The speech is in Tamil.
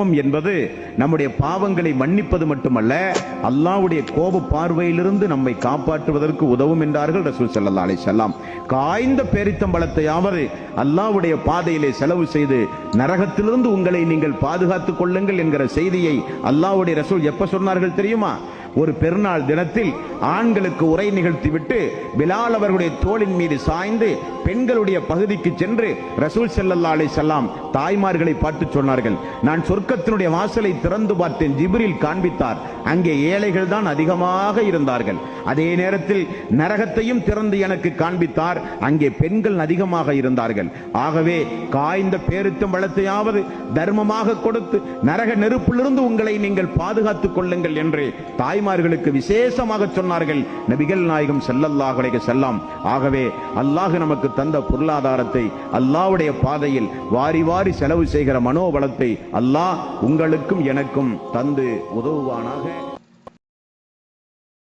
என்பது நம்முடைய பாவங்களை மன்னிப்பது மட்டுமல்ல, அல்லாஹ்வுடைய கோப பார்வையிலிருந்து நம்மை காப்பாற்றுவதற்கு உதவும் என்றார்கள் ரசூல் ஸல்லல்லாஹு அலைஹி வஸல்லம். காய்ந்த பேரித்தம்பழத்தையாவது அல்லாஹ்வுடைய பாதையிலே செலவு செய்து நரகத்திலிருந்து உங்களை நீங்கள் பாதுகாத்துக் கொள்ளுங்கள் என்கிற செய்தியை அல்லாஹ்வுடைய ரசூல் எப்ப சொன்னார்கள் தெரியுமா? ஒரு பெருநாள் தினத்தில் ஆண்களுக்கு உரை நிகழ்த்திவிட்டு பிலால் அவர்களுடைய தோளின் மீது சாய்ந்து பெண்களுடைய பகுதிக்கு சென்று ரசூல் ஸல்லல்லாஹு அலைஹி வஸல்லம் தாய்மார்களை பார்த்து சொன்னார்கள், நான் சொர்க்கத்தினுடைய வாசலை திறந்து பார்த்தேன், ஜிப்ரீல் காண்பித்தார், அங்கே ஏழைகள் தான் அதிகமாக இருந்தார்கள். அதே நேரத்தில் நரகத்தையும் திறந்து எனக்கு காண்பித்தார், அங்கே பெண்கள் அதிகமாக இருந்தார்கள். ஆகவே காய்ந்த பேரித்தம்பழத்தையாவது தர்மமாக கொடுத்து நரக நெருப்பிலிருந்து உங்களை நீங்கள் பாதுகாத்துக் கொள்ளுங்கள் என்று தாய்மார்களுக்கு விசேஷமாக சொன்னார்கள் நபிகள் நாயகம் ஸல்லல்லாஹு அலைஹி வஸல்லம். ஆகவே அல்லாஹ் நமக்கு தந்த பொருளாதாரத்தை அல்லாஹ்வுடைய பாதையில் வாரி வாரி செலவு செய்கிற மனோபலத்தை அல்லாஹ் உங்களுக்கும் எனக்கும் தந்து உதவுவானாக.